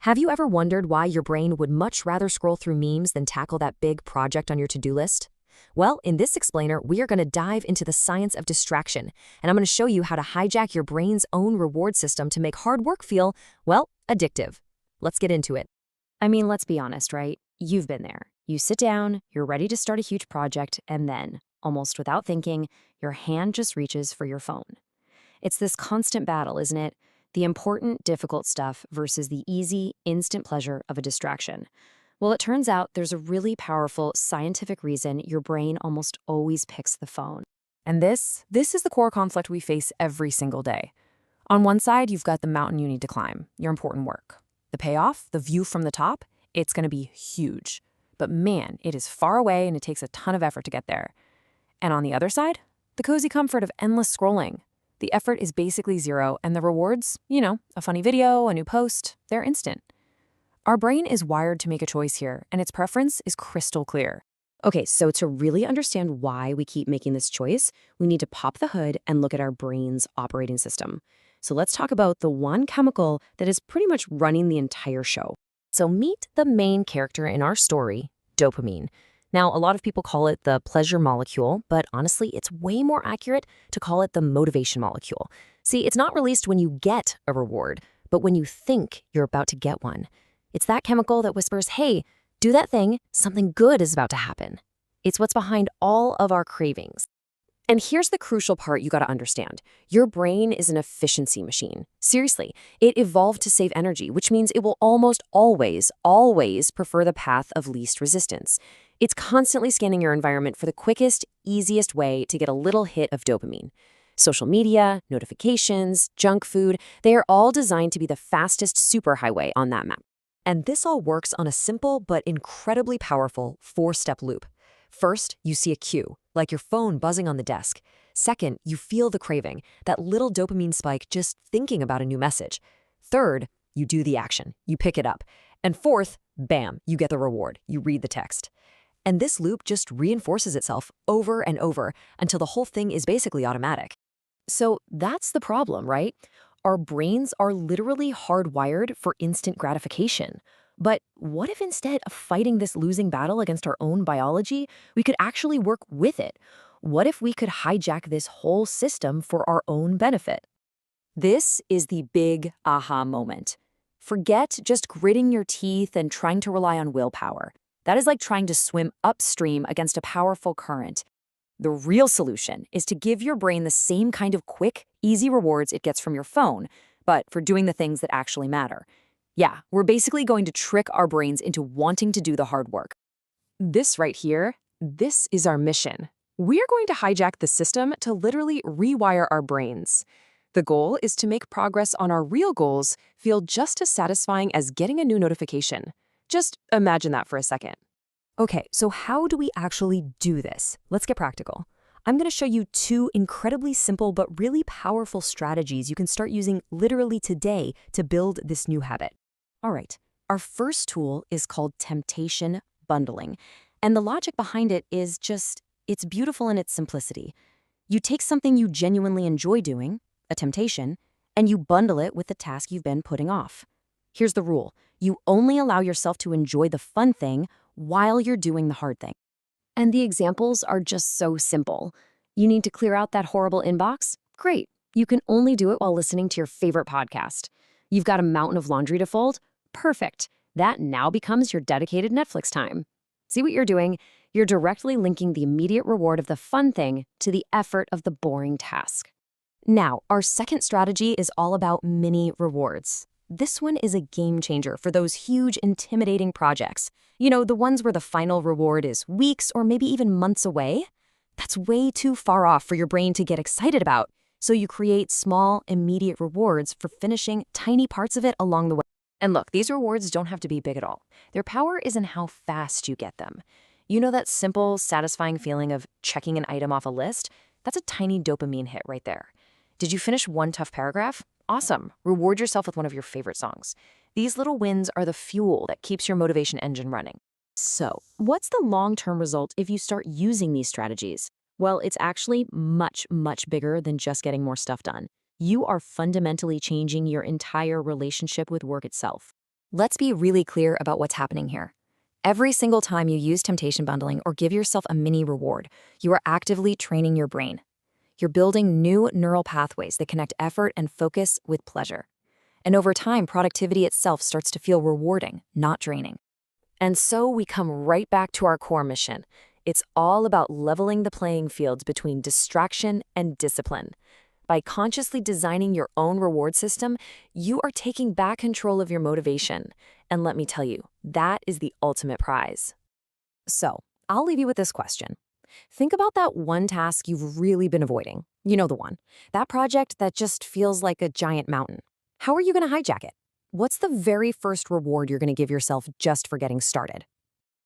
Have you ever wondered why your brain would much rather scroll through memes than tackle that big project on your to-do list? Well, in this explainer, we are going to dive into the science of distraction, and I'm going to show you how to hijack your brain's own reward system to make hard work feel, well, addictive. Let's get into it. I mean, let's be honest, right? You've been there. You sit down, you're ready to start a huge project, and then, almost without thinking, your hand just reaches for your phone. It's this constant battle, isn't it? The important, difficult stuff versus the easy, instant pleasure of a distraction. Well, it turns out there's a really powerful scientific reason your brain almost always picks the phone. And this is the core conflict we face every single day. On one side, you've got the mountain you need to climb, your important work. The payoff, the view from the top, it's going to be huge. But man, it is far away and it takes a ton of effort to get there. And on the other side, the cozy comfort of endless scrolling. The effort is basically zero, and the rewards, a funny video, a new post, they're instant. Our brain is wired to make a choice here, and its preference is crystal clear. Okay, so to really understand why we keep making this choice, we need to pop the hood and look at our brain's operating system. So let's talk about the one chemical that is pretty much running the entire show. So meet the main character in our story, dopamine. Now, a lot of people call it the pleasure molecule, but honestly, it's way more accurate to call it the motivation molecule. See, it's not released when you get a reward, but when you think you're about to get one. It's that chemical that whispers, hey, do that thing, something good is about to happen. It's what's behind all of our cravings. And here's the crucial part you gotta understand. Your brain is an efficiency machine. Seriously, it evolved to save energy, which means it will almost always prefer the path of least resistance. It's constantly scanning your environment for the quickest, easiest way to get a little hit of dopamine. Social media, notifications, junk food, they are all designed to be the fastest superhighway on that map. And this all works on a simple but incredibly powerful four-step loop. First, you see a cue, like your phone buzzing on the desk. Second, you feel the craving, that little dopamine spike just thinking about a new message. Third, you do the action, you pick it up. And fourth, bam, you get the reward, you read the text. And this loop just reinforces itself over and over until the whole thing is basically automatic. So that's the problem, right? Our brains are literally hardwired for instant gratification. But what if instead of fighting this losing battle against our own biology, we could actually work with it? What if we could hijack this whole system for our own benefit? This is the big aha moment. Forget just gritting your teeth and trying to rely on willpower. That is like trying to swim upstream against a powerful current. The real solution is to give your brain the same kind of quick, easy rewards it gets from your phone, but for doing the things that actually matter. Yeah, we're basically going to trick our brains into wanting to do the hard work. This right here, this is our mission. We are going to hijack the system to literally rewire our brains. The goal is to make progress on our real goals feel just as satisfying as getting a new notification. Just imagine that for a second. Okay, so how do we actually do this? Let's get practical. I'm going to show you two incredibly simple but really powerful strategies you can start using literally today to build this new habit. All right, our first tool is called temptation bundling. And the logic behind it is just, it's beautiful in its simplicity. You take something you genuinely enjoy doing, a temptation, and you bundle it with the task you've been putting off. Here's the rule. You only allow yourself to enjoy the fun thing while you're doing the hard thing. And the examples are just so simple. You need to clear out that horrible inbox? Great. You can only do it while listening to your favorite podcast. You've got a mountain of laundry to fold? Perfect. That now becomes your dedicated Netflix time. See what you're doing? You're directly linking the immediate reward of the fun thing to the effort of the boring task. Now, our second strategy is all about mini rewards. This one is a game changer for those huge, intimidating projects. The ones where the final reward is weeks or maybe even months away. That's way too far off for your brain to get excited about. So you create small, immediate rewards for finishing tiny parts of it along the way. And look, these rewards don't have to be big at all. Their power is in how fast you get them. You know that simple, satisfying feeling of checking an item off a list? That's a tiny dopamine hit right there. Did you finish one tough paragraph? Awesome. Reward yourself with one of your favorite songs. These little wins are the fuel that keeps your motivation engine running. So, what's the long-term result if you start using these strategies? Well, it's actually much, much bigger than just getting more stuff done. You are fundamentally changing your entire relationship with work itself. Let's be really clear about what's happening here. Every single time you use temptation bundling or give yourself a mini reward, you are actively training your brain. You're building new neural pathways that connect effort and focus with pleasure. And over time, productivity itself starts to feel rewarding, not draining. And so we come right back to our core mission. It's all about leveling the playing fields between distraction and discipline. By consciously designing your own reward system, you are taking back control of your motivation. And let me tell you, that is the ultimate prize. So, I'll leave you with this question. Think about that one task you've really been avoiding. You know the one. That project that just feels like a giant mountain. How are you going to hijack it? What's the very first reward you're going to give yourself just for getting started?